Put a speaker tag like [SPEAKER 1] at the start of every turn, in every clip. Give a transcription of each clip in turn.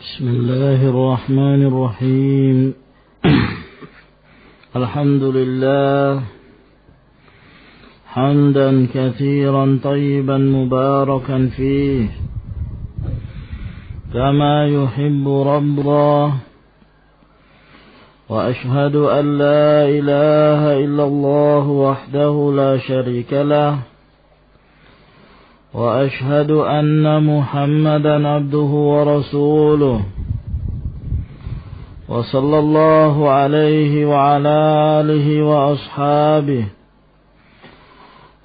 [SPEAKER 1] بسم الله الرحمن الرحيم الحمد لله حمدا كثيرا طيبا مباركا فيه كما يحب ربنا وأشهد أن لا إله إلا الله وحده لا شريك له وأشهد أن محمدا عبده ورسوله وصلى الله عليه وعلى آله وأصحابه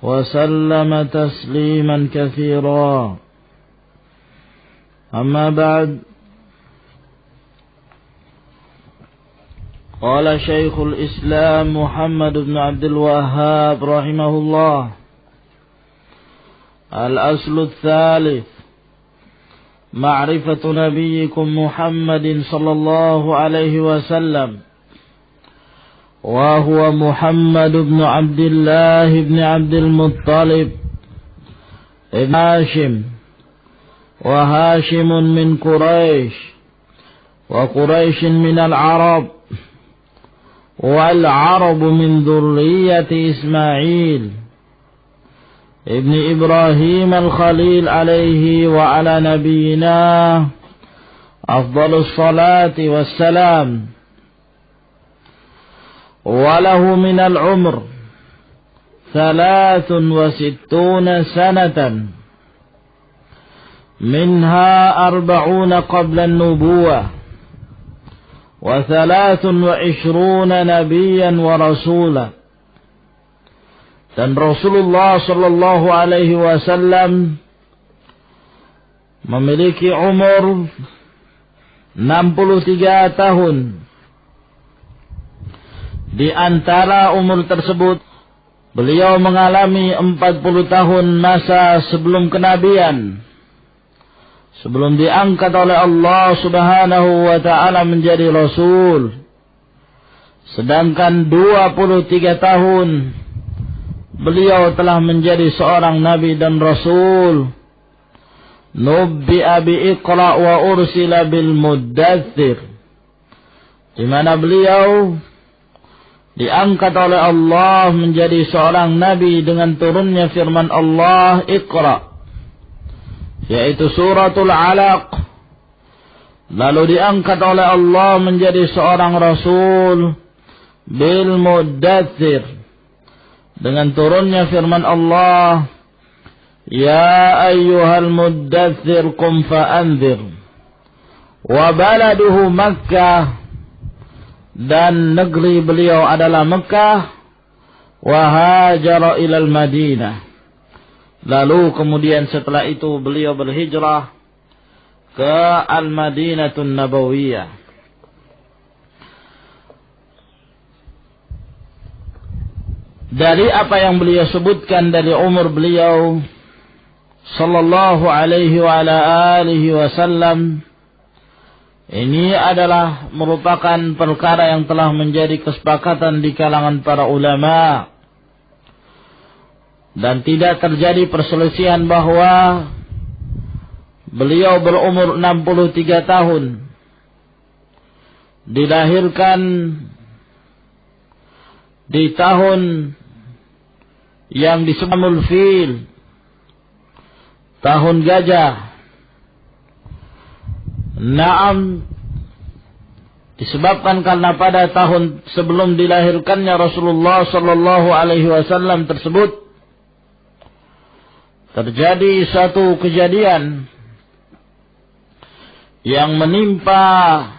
[SPEAKER 1] وسلم تسليما كثيرا أما بعد قال شيخ الإسلام محمد بن عبد الوهاب رحمه الله الأصل الثالث معرفة نبيكم محمد صلى الله عليه وسلم وهو محمد بن عبد الله بن عبد المطلب ابن هاشم وهاشم من قريش وقريش من العرب والعرب من ذرية إسماعيل ابن إبراهيم الخليل عليه وعلى نبينا أفضل الصلاة والسلام وله من العمر 63 سنة منها 40 قبل النبوة و23 نبيا ورسولا. Dan Rasulullah sallallahu alaihi wasallam memiliki umur 63 tahun. Di antara umur tersebut, beliau mengalami 40 tahun masa sebelum kenabian, sebelum diangkat oleh Allah subhanahu wa ta'ala menjadi Rasul. Sedangkan 23 tahun beliau telah menjadi seorang nabi dan rasul. Nubbi'a bi Iqra wa ursila bil Muddathir, di mana beliau diangkat oleh Allah menjadi seorang nabi dengan turunnya firman Allah Iqra, yaitu suratul Alaq. Lalu diangkat oleh Allah menjadi seorang rasul bil Muddathir, dengan turunnya firman Allah, Ya ayyuhal muddathir qum fa'anzir. Wa baladuhu Makkah, dan negeri beliau adalah Mekah. Wa hajara ilal Madinah, lalu kemudian setelah itu beliau berhijrah ke Al-Madinatun Nabawiyah. Dari apa yang beliau sebutkan dari umur beliau sallallahu alaihi wa ala alihi wasallam, ini adalah merupakan perkara yang telah menjadi kesepakatan di kalangan para ulama, dan tidak terjadi perselisihan bahwa beliau berumur 63 tahun, dilahirkan di tahun yang disebut Fil, tahun gajah. Naam, disebabkan karena pada tahun sebelum dilahirkannya Rasulullah sallallahu alaihi wasallam tersebut terjadi suatu kejadian yang menimpa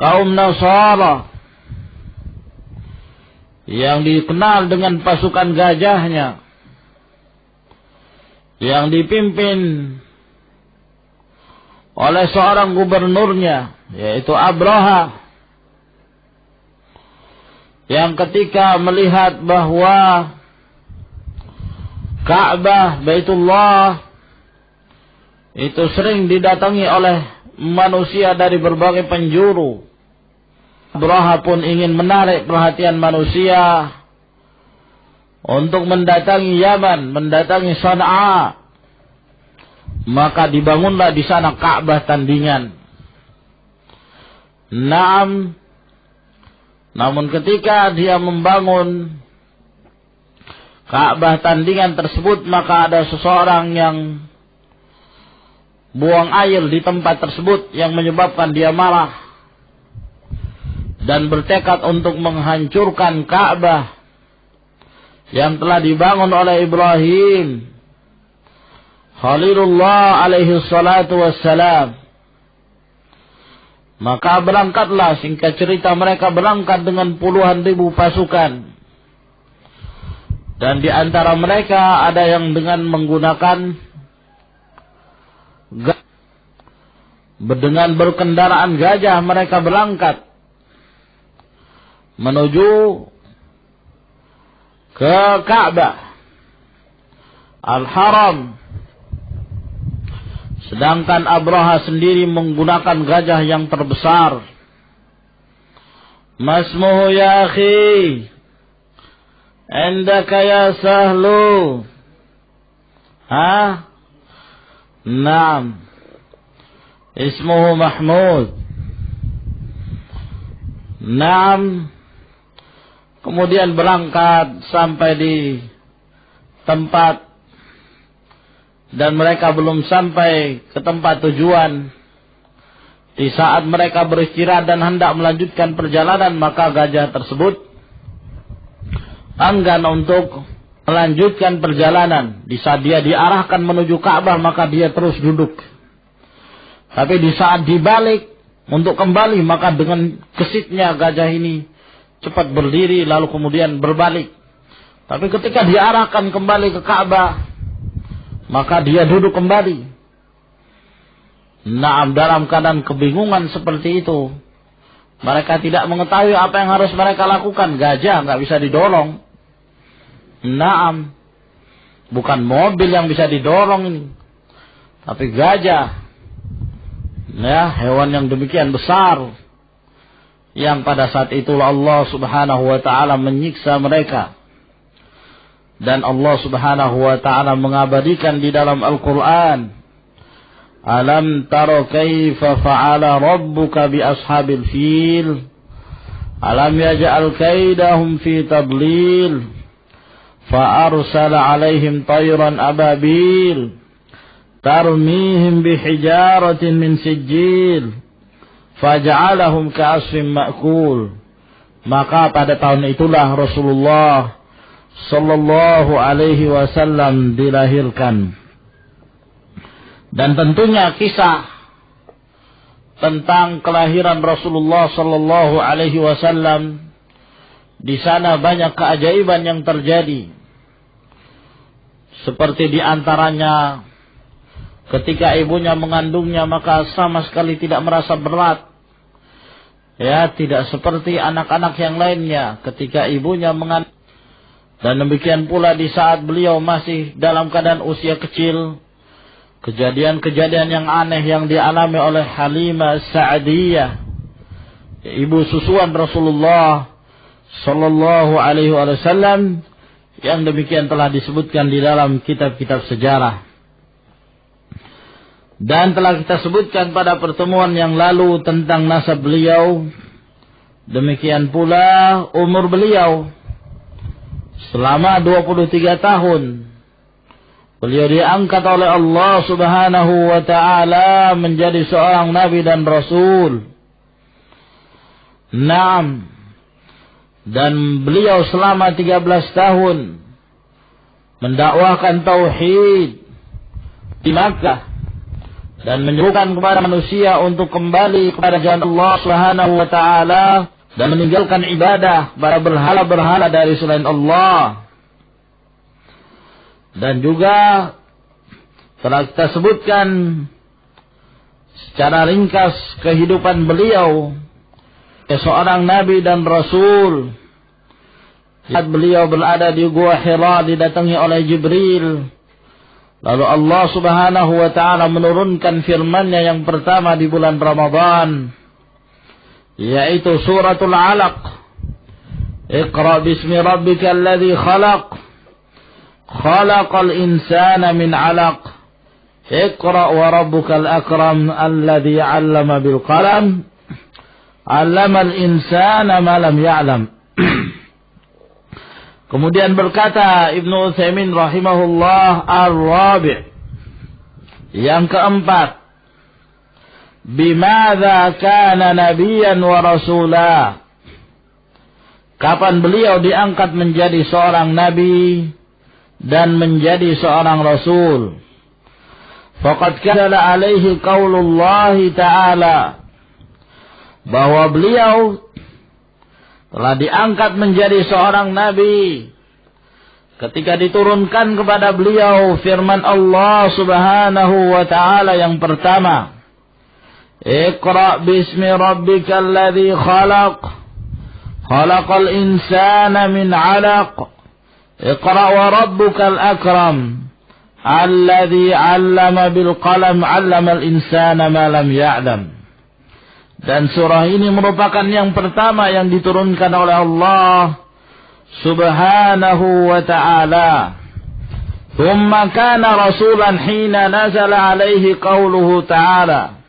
[SPEAKER 1] kaum Nasara yang dikenal dengan pasukan gajahnya, yang dipimpin oleh seorang gubernurnya, yaitu Abraha, yang ketika melihat bahwa Ka'bah, Baitullah, itu sering didatangi oleh manusia dari berbagai penjuru, Abraha pun ingin menarik perhatian manusia untuk mendatangi Yaman, mendatangi Sana'a, maka dibangunlah di sana Ka'bah tandingan. Namun ketika dia membangun Ka'bah tandingan tersebut, maka ada seseorang yang buang air di tempat tersebut yang menyebabkan dia marah dan bertekad untuk menghancurkan Ka'bah yang telah dibangun oleh Ibrahim Khalilullah alaihi salatu wassalam. Maka berangkatlah, singkat cerita, mereka berangkat dengan puluhan ribu pasukan. Dan di antara mereka ada yang dengan menggunakan dengan berkendaraan gajah, mereka berangkat menuju ke Ka'bah Al-Haram. Sedangkan Abraha sendiri menggunakan gajah yang terbesar. Masmuhu ya akhi, indaka ya sahlu. Naam. Ismuhu Mahmud. Naam. Kemudian berangkat sampai di tempat, dan mereka belum sampai ke tempat tujuan. Di saat mereka beristirahat dan hendak melanjutkan perjalanan, maka gajah tersebut enggan untuk melanjutkan perjalanan. Di saat dia diarahkan menuju Ka'bah, maka dia terus duduk. Tapi di saat dibalik untuk kembali, maka dengan gesitnya gajah ini cepat berdiri lalu kemudian berbalik. Tapi ketika diarahkan kembali ke Ka'bah, maka dia duduk kembali. Dalam keadaan kebingungan seperti itu, mereka tidak mengetahui apa yang harus mereka lakukan. Gajah nggak bisa didorong. Bukan mobil yang bisa didorong ini, tapi gajah. Hewan yang demikian besar, yang pada saat itu Allah subhanahu wa ta'ala menyiksa mereka. Dan Allah subhanahu wa ta'ala mengabadikan di dalam Al-Quran, alam taro kaifa fa'ala rabbuka bi ashabil fil, alam yaj'al kaidahum fi tadlil, fa'arsala alaihim tayran ababil, tarmihim bihijaratin min sijil, faja'alahum ka'asfin ma'kul. Maka pada tahun itulah Rasulullah sallallahu alaihi wasallam dilahirkan. Dan tentunya kisah tentang kelahiran Rasulullah sallallahu alaihi wasallam, di sana banyak keajaiban yang terjadi. Seperti di antaranya ketika ibunya mengandungnya, maka sama sekali tidak merasa berat. Tidak seperti anak-anak yang lainnya ketika ibunya mengandung. Dan demikian pula di saat beliau masih dalam keadaan usia kecil, kejadian-kejadian yang aneh yang dialami oleh Halimah Sa'diyah, ibu susuan Rasulullah sallallahu alaihi wasallam, yang demikian telah disebutkan di dalam kitab-kitab sejarah. Dan telah kita sebutkan pada pertemuan yang lalu tentang nasab beliau. Demikian pula umur beliau. Selama 23 tahun beliau diangkat oleh Allah subhanahu wa ta'ala menjadi seorang nabi dan rasul. Dan beliau selama 13 tahun mendakwahkan tauhid di Makkah dan menyerukan kepada manusia untuk kembali kepada jalan Allah subhanahu wa ta'ala dan meninggalkan ibadah pada berhala-berhala dari selain Allah. Dan juga telah kita sebutkan secara ringkas kehidupan beliau seorang nabi dan rasul. Saat beliau berada di Gua Hira, didatangi oleh Jibril. Lalu Allah subhanahu wa ta'ala menurunkan firman-Nya yang pertama di bulan Ramadan, yaitu suratul Alaq. Iqra bismi rabbikal ladzi khalaq, khalaqal insana min 'alaq, Iqra wa rabbukal akram alladhi 'allama bil qalam 'allamal insana ma lam ya'lam. Kemudian berkata Ibnu Utsaimin rahimahullah, ar-rabi', yang keempat, bimadza kana nabiyyan wa rasula, kapan beliau diangkat menjadi seorang nabi dan menjadi seorang rasul. Faqad kana alaihi qaulullah ta'ala, bahwa beliau telah diangkat menjadi seorang nabi ketika diturunkan kepada beliau firman Allah subhanahu wa ta'ala yang pertama, Iqra bismi rabbikal ladzi khalaq, khalaqal insana min 'alaq, Iqra wa rabbukal akram, alladzi 'allama bil qalam, 'allamal insana ma lam ya'lam. Dan surah ini merupakan yang pertama yang diturunkan oleh Allah subhanahu wa ta'ala. Thumma kana rasulan hina nazala alaihi qawluhu ta'ala.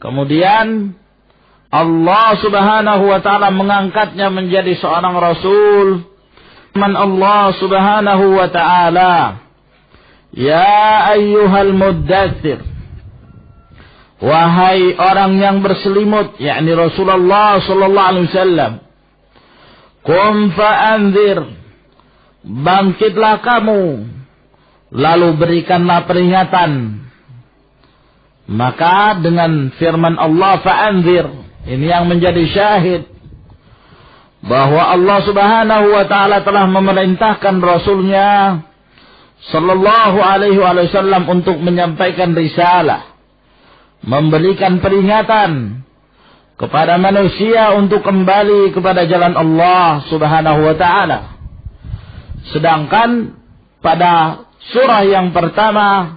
[SPEAKER 1] Kemudian Allah subhanahu wa ta'ala mengangkatnya menjadi seorang rasul. Man Allah subhanahu wa ta'ala, ya ayyuhal muddathir, wahai orang yang berselimut, yakni Rasulullah sallallahu alaihi wasallam, qum fa'anzir, bangkitlah kamu, lalu berikanlah peringatan. Maka dengan firman Allah fa'anzir, ini yang menjadi syahid bahwa Allah subhanahu wa ta'ala telah memerintahkan Rasulnya sallallahu alaihi wasallam untuk menyampaikan risalah, memberikan peringatan kepada manusia untuk kembali kepada jalan Allah subhanahu wa ta'ala. Sedangkan pada surah yang pertama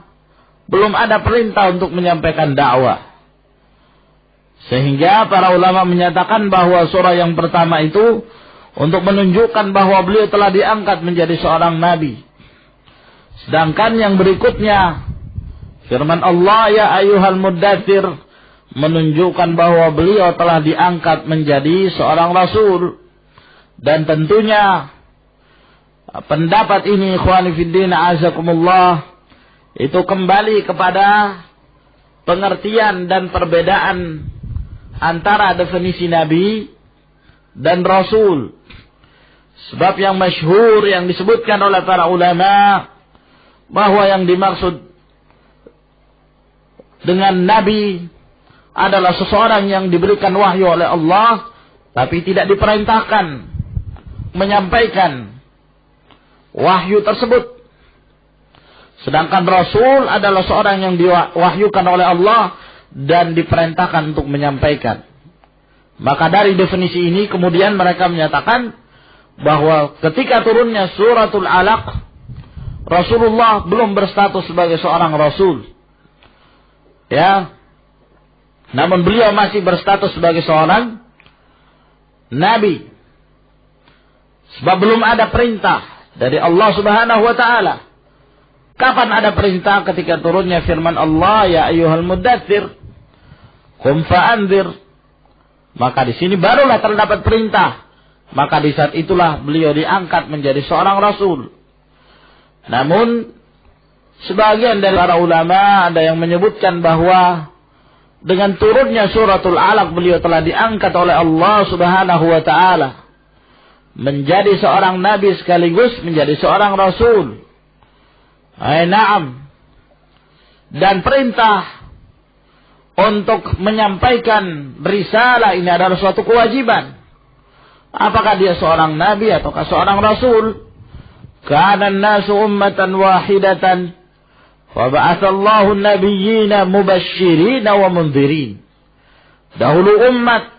[SPEAKER 1] belum ada perintah untuk menyampaikan dakwah. Sehingga para ulama menyatakan bahwa surah yang pertama itu untuk menunjukkan bahwa beliau telah diangkat menjadi seorang nabi. Sedangkan yang berikutnya, firman Allah, ya ayyuhal muddathir, menunjukkan bahwa beliau telah diangkat menjadi seorang rasul. Dan tentunya pendapat ini, ikhwani fiddin azakumullah, itu kembali kepada pengertian dan perbedaan antara definisi nabi dan rasul. Sebab yang masyhur yang disebutkan oleh para ulama bahwa yang dimaksud dengan nabi adalah seseorang yang diberikan wahyu oleh Allah tapi tidak diperintahkan menyampaikan wahyu tersebut. Sedangkan rasul adalah seorang yang diwahyukan oleh Allah dan diperintahkan untuk menyampaikan. Maka dari definisi ini kemudian mereka menyatakan bahwa ketika turunnya suratul Alaq, Rasulullah belum berstatus sebagai seorang rasul. Ya. Namun beliau masih berstatus sebagai seorang nabi. Sebab belum ada perintah dari Allah subhanahu wa ta'ala. Kapan ada perintah? Ketika turunnya firman Allah, ya ayyuhal muddathir, qum fa'anzir. Maka di sini barulah terdapat perintah. Maka di saat itulah beliau diangkat menjadi seorang rasul. Namun sebagian dari para ulama ada yang menyebutkan bahwa dengan turunnya suratul Alaq beliau telah diangkat oleh Allah subhanahu wa ta'ala menjadi seorang nabi sekaligus menjadi seorang rasul. Na'am. Dan perintah untuk menyampaikan risalah ini adalah suatu kewajiban. Apakah dia seorang nabi ataukah seorang rasul? Kana an-nasu ummatan wahidatan wa ba'atsallahu an-nabiyyina mubasysyirin wa mundhirin. Dahulu umat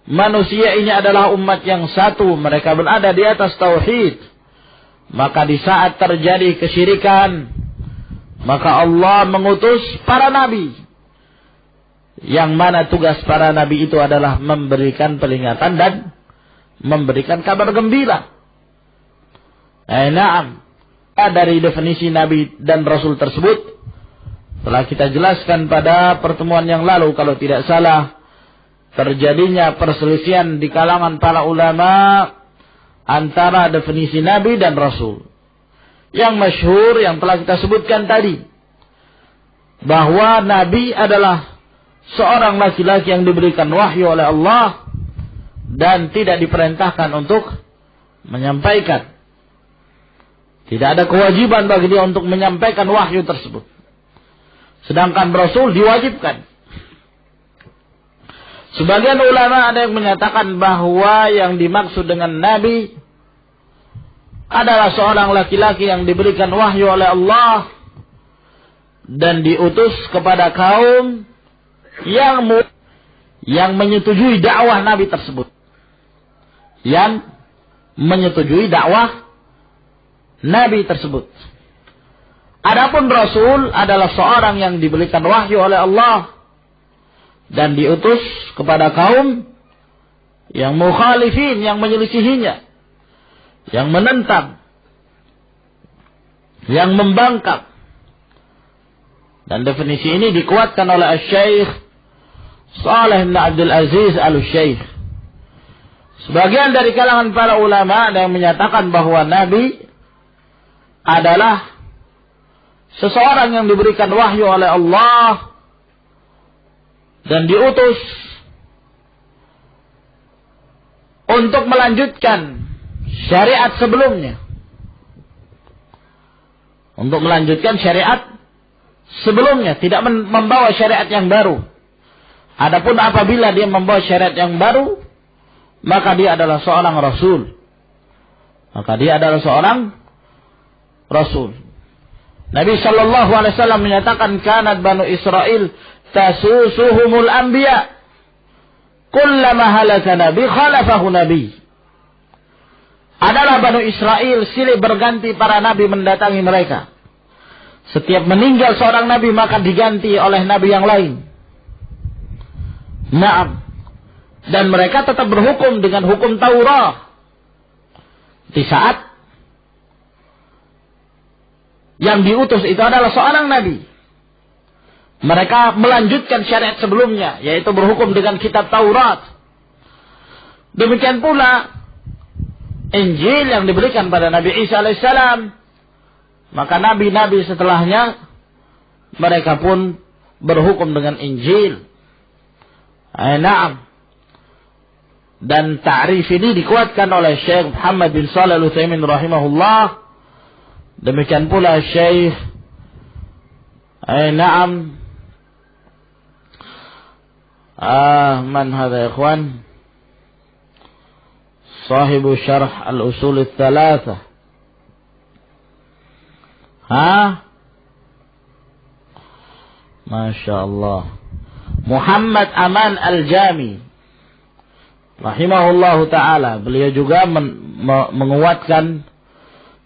[SPEAKER 1] manusia ini adalah umat yang satu, mereka berada di atas tauhid. Maka di saat terjadi kesyirikan, maka Allah mengutus para nabi. Yang mana tugas para nabi itu adalah memberikan peringatan dan memberikan kabar gembira. Na'am. Dari definisi nabi dan rasul tersebut Telah kita jelaskan pada pertemuan yang lalu, kalau tidak salah, terjadinya perselisihan di kalangan para ulama antara definisi Nabi dan Rasul. Yang masyhur yang telah kita sebutkan tadi, bahwa Nabi adalah seorang laki-laki yang diberikan wahyu oleh Allah dan tidak diperintahkan untuk menyampaikan. Tidak ada kewajiban bagi dia untuk menyampaikan wahyu tersebut. Sedangkan Rasul diwajibkan. Sebagian ulama ada yang menyatakan bahwa yang dimaksud dengan Nabi adalah seorang laki-laki yang diberikan wahyu oleh Allah dan diutus kepada kaum yang menyetujui dakwah Nabi tersebut. Yang menyetujui dakwah Nabi tersebut. Adapun Rasul adalah seorang yang diberikan wahyu oleh Allah dan diutus kepada kaum yang mukhalifin, yang menyelisihinya, yang menentang, yang membangkang. Dan definisi ini dikuatkan oleh Syekh Shalih bin Abdul Aziz Al-Syekh. Sebagian dari kalangan para ulama ada yang menyatakan bahwa Nabi adalah seseorang yang diberikan wahyu oleh Allah dan diutus untuk melanjutkan syariat sebelumnya. Untuk melanjutkan syariat sebelumnya, tidak membawa syariat yang baru. Adapun apabila dia membawa syariat yang baru, maka dia adalah seorang rasul. Maka dia adalah seorang rasul. Nabi sallallahu alaihi wasallam menyatakan, kanat banu Israel tasusuhumul anbiya, kullama halaka nabi khalafahu nabi. Adalah banu Israel silih berganti para nabi mendatangi mereka. Setiap meninggal seorang nabi maka diganti oleh nabi yang lain. Naam. Dan mereka tetap berhukum dengan hukum Taurat. Di saat yang diutus itu adalah seorang nabi, mereka melanjutkan syariat sebelumnya, yaitu berhukum dengan kitab Taurat. Demikian pula Injil yang diberikan pada Nabi Isa alaihissalam. Maka nabi-nabi setelahnya mereka pun berhukum dengan Injil. Naam. Dan ta'rif ini dikuatkan oleh Syekh Muhammad bin Shalih Al-Utsaimin rahimahullah. Demikian pula Syekh Naam. Man hadha ya ikhwan? Sahibu syarh al-usul al-thalatha. Masya Allah. Muhammad Aman Al-Jami rahimahullahu ta'ala. Beliau juga menguatkan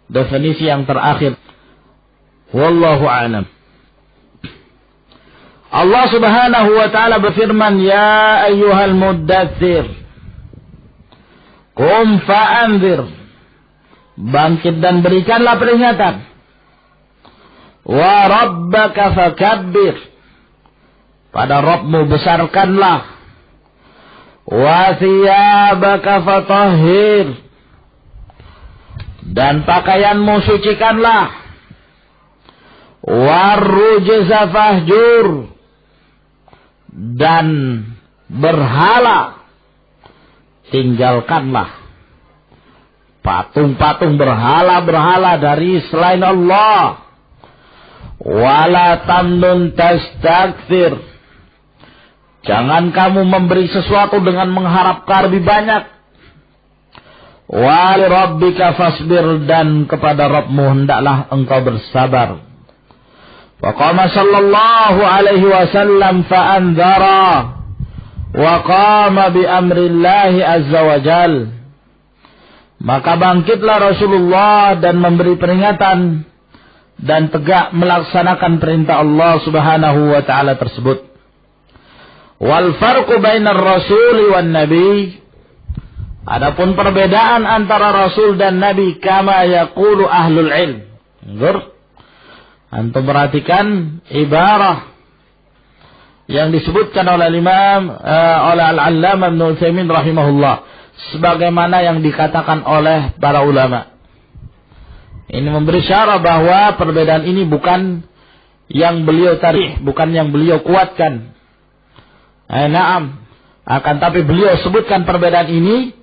[SPEAKER 1] definisi yang terakhir. Wallahu a'lam. Allah subhanahu wa ta'ala berfirman, ya ayyuhal muddathir, qum fa'anzir, bangkit dan berikanlah peringatan. Wa rabbaka fakabbir, pada Rabbmu besarkanlah. Wa thiyabaka fatahhir, dan pakaianmu sucikanlah. Warrujza fahjur, dan berhala tinggalkanlah. Patung-patung berhala-berhala dari selain Allah. Wala tamnun tastakthir, jangan kamu memberi sesuatu dengan mengharapkan lebih banyak. Wa li rabbika fasbir, dan kepada Rabbmu hendaklah engkau bersabar. Wa qama sallallahu alaihi wasallam fa anzara wa qama bi amrillahi azza wa jal. Maka bangkitlah Rasulullah dan memberi peringatan dan tegak melaksanakan perintah Allah subhanahu wa ta'ala tersebut. Wal farqu bainar rasuli wan nabi, adapun perbedaan antara rasul dan nabi, kama yaqulu ahlul ilm. Antum perhatikan ibarah yang disebutkan oleh oleh Al-Allamah Ibnu Utsaimin rahimahullah, sebagaimana yang dikatakan oleh para ulama. Ini memberi syarat bahwa perbedaan ini bukan yang beliau tarikh, bukan yang beliau kuatkan. Naam. Akan tapi beliau sebutkan perbedaan ini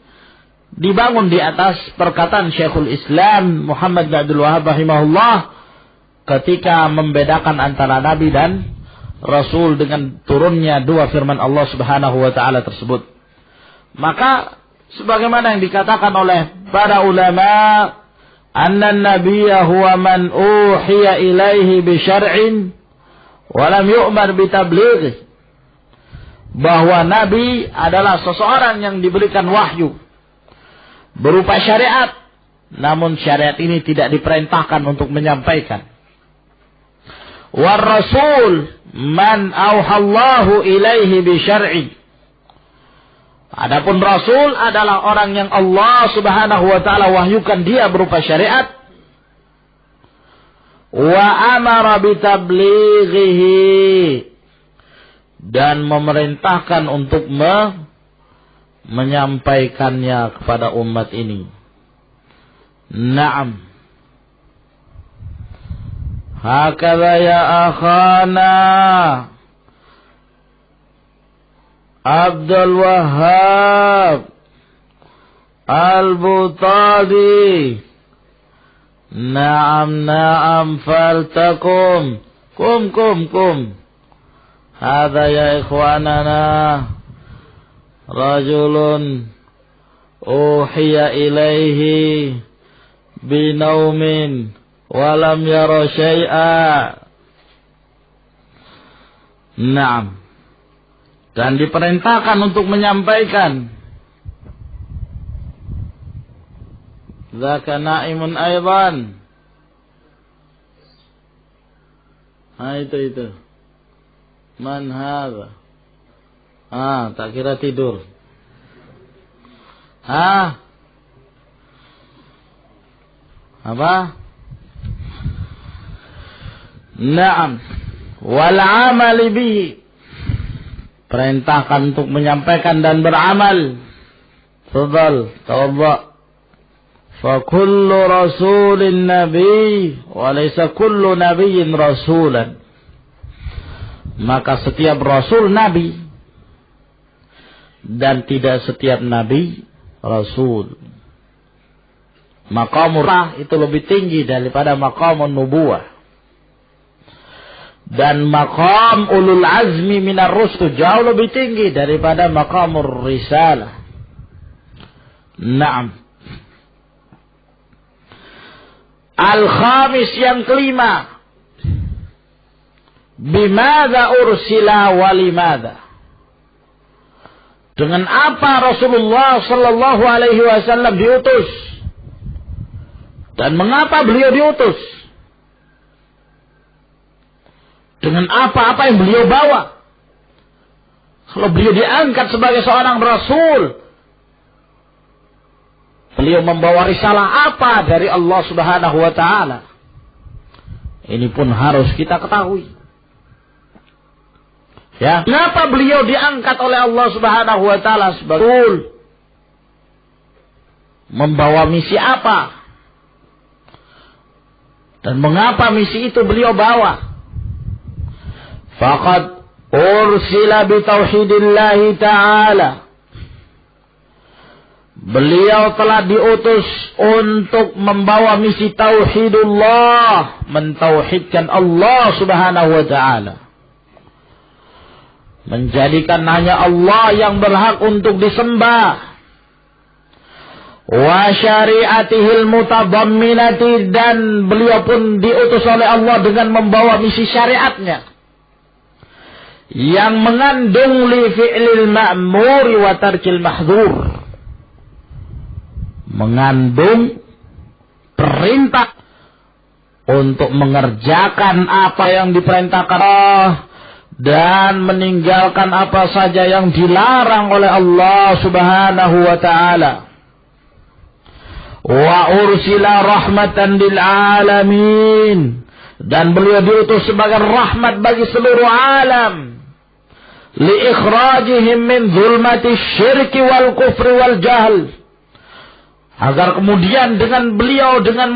[SPEAKER 1] dibangun di atas perkataan Syekhul Islam Muhammad bin Abdul Wahhab rahimahullah ketika membedakan antara Nabi dan Rasul dengan turunnya dua firman Allah Subhanahu wa taala tersebut. Maka sebagaimana yang dikatakan oleh para ulama, anna an-nabiyya huwa man uhiya ilaihi bi syar'in wa lam yu'mar bi tabligh. Bahwa Nabi adalah seseorang yang diberikan wahyu berupa syariat, namun syariat ini tidak diperintahkan untuk menyampaikan. War rasul man auhallahu ilaihi bi syar'i. Adapun rasul adalah orang yang Allah Subhanahu wa taala wahyukan dia berupa syariat. Wa amara bi tablighihi, dan memerintahkan untuk menyampaikannya kepada umat ini. Naam. Hakadha ya akhana Abdul Wahhab Al-Butadi. Naam faltakum. Kum. Hadha ya ikhwanana rajulun uhiya ilaihi binaumin walam yara syai'a. Naam. Dan diperintahkan untuk menyampaikan. Dzaka na'imun aidan. Itu. Man hadha? Tak kira tidur. Apa? Naam. Wal amali bihi. Perintahkan untuk menyampaikan dan beramal. Fadhal, tawadda. Fa kullu rasulin nabi wa laysa kullu nabiyyin rasulan. Maka setiap rasul nabi dan tidak setiap nabi rasul. Maqamul itu lebih tinggi daripada maqamun nubuwah. Dan maqam ulul azmi minar rusul jauh lebih tinggi daripada maqamur risalah. Naam. Al-khamis, yang kelima. Bimadza ursila walimada. Dengan apa Rasulullah sallallahu alaihi wasallam diutus? Dan mengapa beliau diutus? Dengan apa yang beliau bawa? Kalau beliau diangkat sebagai seorang rasul, beliau membawa risalah apa dari Allah Subhanahu wa taala? Ini pun harus kita ketahui. Ya, kenapa beliau diangkat oleh Allah Subhanahu wa taala sebagai rasul? Membawa misi apa? Dan mengapa misi itu beliau bawa? Faqad ursila bi tauhidillahi ta'ala. Beliau telah diutus untuk membawa misi tauhidullah, mentauhidkan Allah Subhanahu wa taala. Menjadikan hanya Allah yang berhak untuk disembah. Wa syariatihil mutadamminati, dan beliau pun diutus oleh Allah dengan membawa misi syariatnya yang mengandung li fi'lil ma'muri wa tarkil mahdhur. Mengandung perintah untuk mengerjakan apa yang diperintahkan Allah dan meninggalkan apa saja yang dilarang oleh Allah Subhanahu wa taala. Wa ursila rahmatan lil alamin, Dan beliau diutus sebagai rahmat bagi seluruh alam. Liikhrajihim min zulmati syirki wal kufri wal jahl. Agar kemudian dengan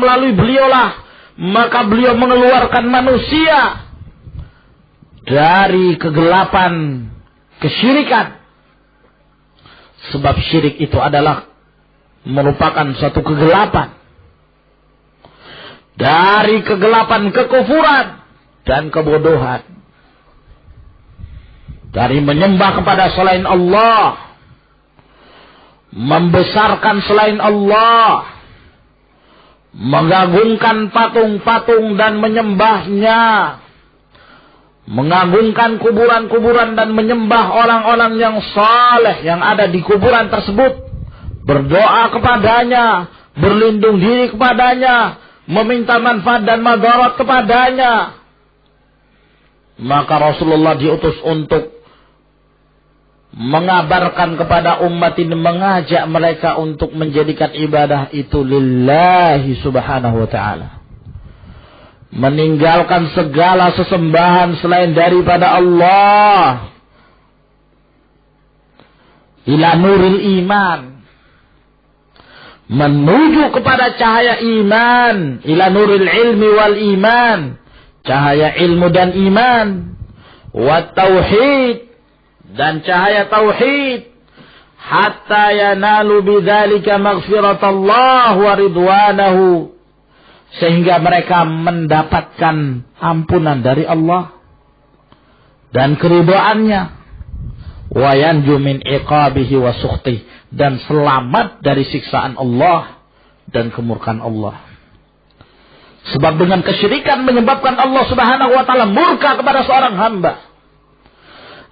[SPEAKER 1] melalui beliaulah, maka beliau mengeluarkan manusia dari kegelapan kesyirikan. Sebab syirik itu adalah merupakan suatu kegelapan. Dari kegelapan kekufuran dan kebodohan. Dari menyembah kepada selain Allah, membesarkan selain Allah, mengagungkan patung-patung dan menyembahnya, mengagungkan kuburan-kuburan dan menyembah orang-orang yang saleh yang ada di kuburan tersebut, berdoa kepadanya, berlindung diri kepadanya, meminta manfaat dan madarat kepadanya. Maka Rasulullah diutus untuk mengabarkan kepada umat ini, mengajak mereka untuk menjadikan ibadah itu lillahi subhanahu wa ta'ala. Meninggalkan segala sesembahan selain daripada Allah. Ila nuril iman. Menuju kepada cahaya iman. Ila nuril ilmi wal iman. Cahaya ilmu dan iman. Wa tauhid. Dan cahaya tauhid. Hatta yanalu bidzalika maghfiratallah wa ridwanahu. Sehingga mereka mendapatkan ampunan dari Allah dan keridhaannya. Wa yanju min iqabihi wa sukhtihi. Dan selamat dari siksaan Allah dan kemurkaan Allah. Sebab dengan kesyirikan menyebabkan Allah subhanahu wa ta'ala murka kepada seorang hamba.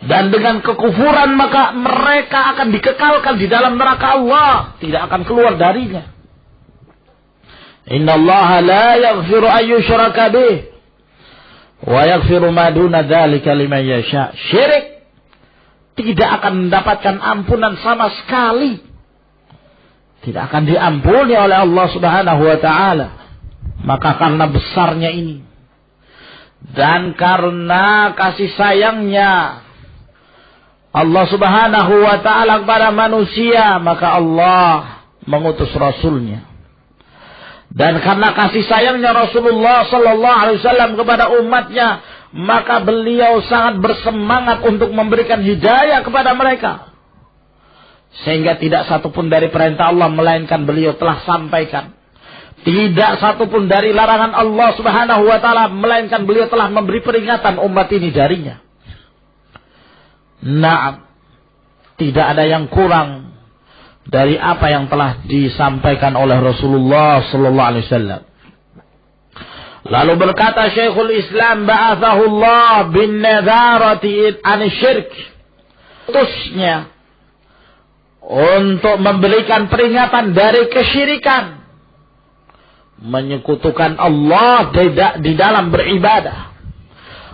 [SPEAKER 1] Dan dengan kekufuran maka mereka akan dikekalkan di dalam neraka Allah. Tidak akan keluar darinya. Inna Allah la yaghfiru an yushraka bih. Wa yaghfiru ma duna dzalika liman yasha. Syirik tidak akan mendapatkan ampunan sama sekali. Tidak akan diampuni oleh Allah subhanahu wa ta'ala. Maka karena besarnya ini. Dan karena kasih sayangnya Allah subhanahu wa ta'ala kepada manusia, maka Allah mengutus Rasulnya. Dan karena kasih sayangnya Rasulullah sallallahu alaihi wasallam kepada umatnya, maka beliau sangat bersemangat untuk memberikan hidayah kepada mereka. Sehingga tidak satupun dari perintah Allah melainkan beliau telah sampaikan. Tidak satupun dari larangan Allah subhanahu wa ta'ala melainkan beliau telah memberi peringatan umat ini darinya. Nah, tidak ada yang kurang dari apa yang telah disampaikan oleh Rasulullah sallallahu alaihi wasallam. Lalu berkata Syekhul Islam ba'athahu Allah bin nadharati an syirk. Utusnya untuk memberikan peringatan dari kesyirikan, menyekutukan Allah di dalam beribadah.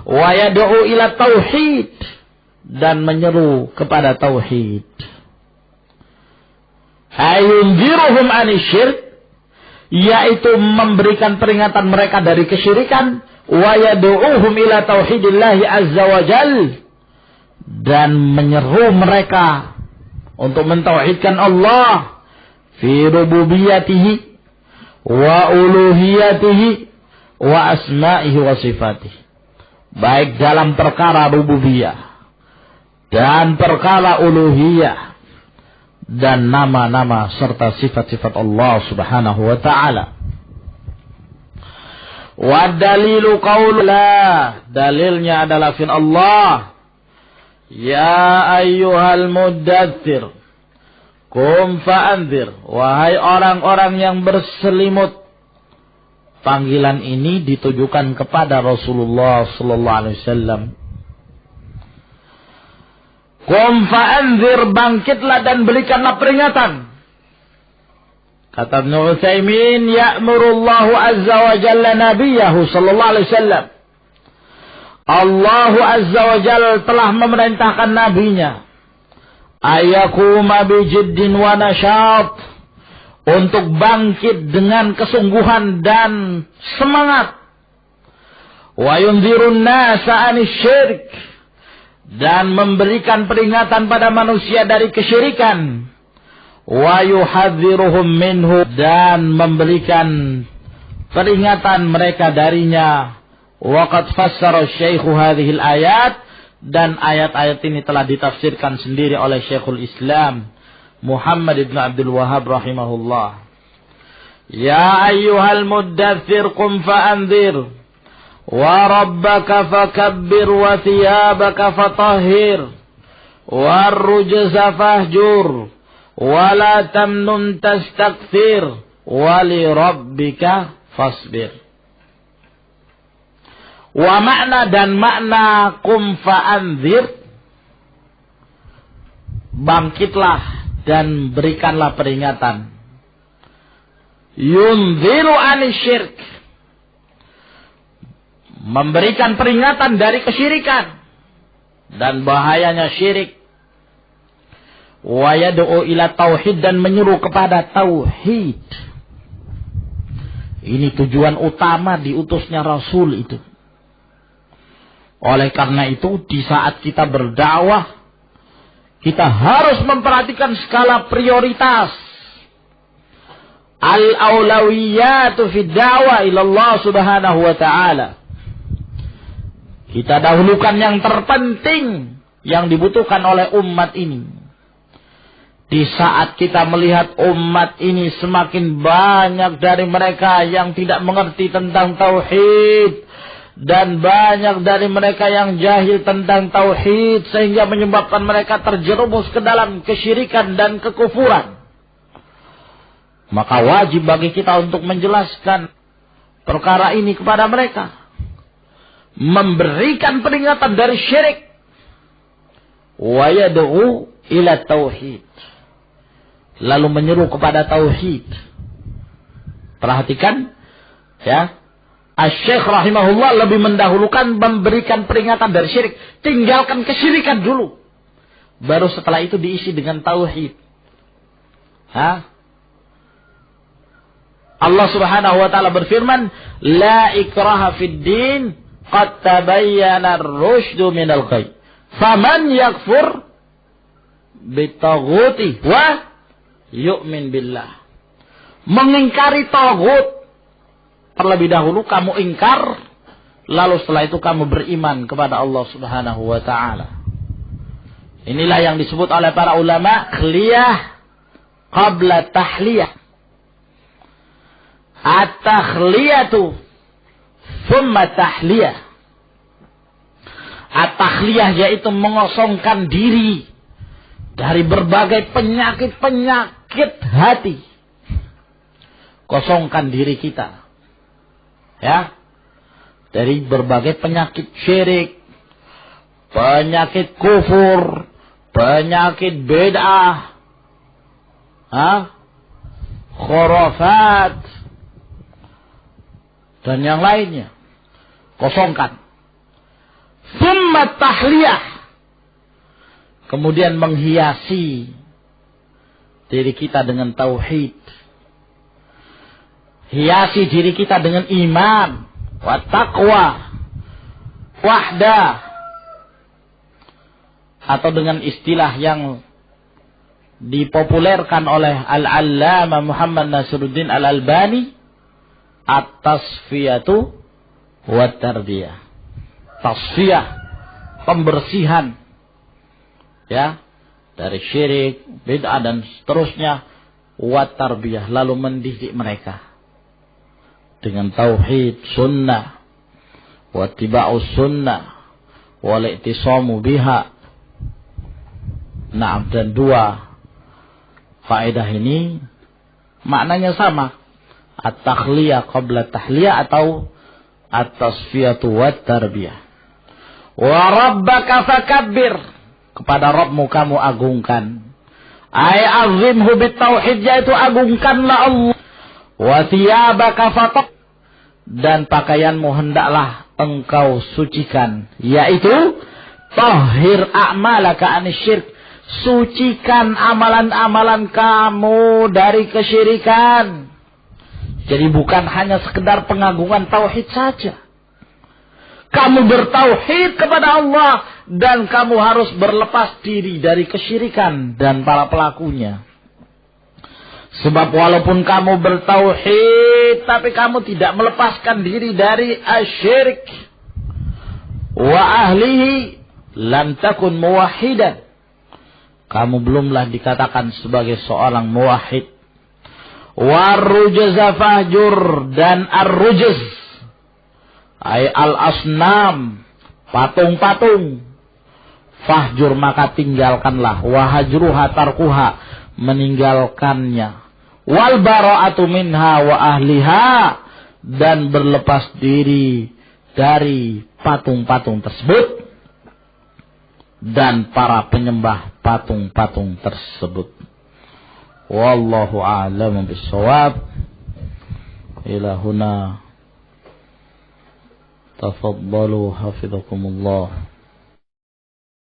[SPEAKER 1] Wa yad'u ila tauhid, dan menyeru kepada tauhid. Ayunziruhum anisyirk, yaitu memberikan peringatan mereka dari kesyirikan. Wa yad'uhum ila tauhidillahi azza wa jal, dan menyeru mereka untuk mentauhidkan Allah fi rububiyatihi wa uluhiyatihi wa asma'ihi wa sifatihi. Baik dalam perkara rububiyah dan perkara uluhiyah dan nama-nama serta sifat-sifat Allah subhanahu wa ta'ala. Wa dalilu qaulullah, dalilnya adalah firman Allah, ya ayyuhal muddatsir qum fa'anzir, wahai orang-orang yang berselimut. Panggilan ini ditujukan kepada Rasulullah sallallahu alaihi wasallam. Qum fa'anzir, bangkitlah dan berikanlah peringatan. Kata Ibnu Utsaimin, ya'murullahu azza wa jalla nabiyahu sallallahu alaihi wasallam. Allah azza wa jalla telah memerintahkan nabinya ayakuma bijiddin wa nasyat, untuk bangkit dengan kesungguhan dan semangat. wa yunzirun nasa anisy-syirk, dan memberikan peringatan pada manusia dari kesyirikan, wa yuhadziruhum minhu, dan memberikan peringatan mereka darinya. Wa qad fassara asy-syaikhu hadhil ayat, dan ayat-ayat ini telah ditafsirkan sendiri oleh Syekhul Islam Muhammad ibn Abdul Wahhab rahimahullah. Ya ayyuhal muddaththir qum fa'anzir wa rabbaka fakabbir wa thiyabaka fatahhir war rujza fahjur wa la tamnun tastakthir wa li rabbika fasbir. Wa makna, dan makna qum fa'anzir, bangkitlah dan berikanlah peringatan. Yunziru anisyirk, memberikan peringatan dari kesyirikan dan bahayanya syirik. Wa yad'u ila tauhid, dan menyeru kepada tauhid. Ini tujuan utama diutusnya Rasul itu. Oleh karena itu, di saat kita berdakwah, kita harus memperhatikan skala prioritas. Al-aulawiyatu fid da'wah ila Allah subhanahu wa ta'ala. Kita dahulukan yang terpenting yang dibutuhkan oleh umat ini. Di saat kita melihat umat ini semakin banyak dari mereka yang tidak mengerti tentang tauhid, dan banyak dari mereka yang jahil tentang tauhid, sehingga menyebabkan mereka terjerumus ke dalam kesyirikan dan kekufuran, maka wajib bagi kita untuk menjelaskan perkara ini kepada mereka, memberikan peringatan dari syirik, wa yad'u ila tauhid, lalu menyeru kepada tauhid. Perhatikan ya, Asy-Syaikh rahimahullah lebih mendahulukan memberikan peringatan dari syirik. Tinggalkan kesyirikan dulu, baru setelah itu diisi dengan tauhid. Allah subhanahu wa ta'ala berfirman, la ikraha fid din, qad tabayyana ar-rusydu minal ghayy, faman yakfur bitaghuti wa yu'min billah. Mengingkari taghut, terlebih dahulu kamu ingkar, lalu setelah itu kamu beriman kepada Allah subhanahu wa ta'ala. Inilah yang disebut oleh para ulama khliyah qabla tahliyah. At-takhliyatu thumma tahliyah. At-takhliyah yaitu mengosongkan diri dari berbagai penyakit-penyakit hati. Kosongkan diri kita ya dari berbagai penyakit syirik, penyakit kufur, penyakit bid'ah, khurafat, dan yang lainnya. Kosongkan. Tsumma tahliyah, kemudian menghiasi diri kita dengan tauhid. Hiasi diri kita dengan iman, wa taqwa, wahdah, atau dengan istilah yang dipopulerkan oleh Al-Allamah Muhammad Nasiruddin Al-Albani, at-tasfiyatu wa tarbiyah. Tasfiyah, pembersihan ya dari syirik, bid'ah dan seterusnya, wa tarbiyah, lalu mendidik mereka dengan tauhid, sunnah, wa tiba'us sunnah, wal i'tisamu biha. Nah, dan dua faedah ini maknanya sama. At-takhliyah qabla tahliyah atau at-tasfiyatu wat tarbiyah. Wa rabbaka fakabbir, kepada Rabbmu kamu agungkan. Ai azimhu bitauhid, yaitu agungkanlah Allah. Wa thiyabaka fatah, dan pakaianmu hendaklah engkau sucikan, yaitu tahhir a'malaka anisyirk, sucikan amalan-amalan kamu dari kesyirikan. Jadi bukan hanya sekedar pengagungan tauhid saja, Kamu bertauhid kepada Allah dan kamu harus berlepas diri dari kesyirikan dan para pelakunya. Sebab walaupun kamu bertauhid tapi kamu tidak melepaskan diri dari asyirik wa ahlihi, lam takun muwahhidan. Kamu belumlah dikatakan sebagai seorang muwahhid. Warrujaza fahjur, dan ar-rujaz ay al-asnam, patung-patung. Fahjur, maka tinggalkanlah. Wahajruha tarkuha, meninggalkannya. Wal bara'atu minha wa ahliha, dan berlepas diri dari patung-patung tersebut dan para penyembah patung-patung tersebut. Wallahu a'lamu bis-shawab. Ila huna tafaddalu hafizakumullah.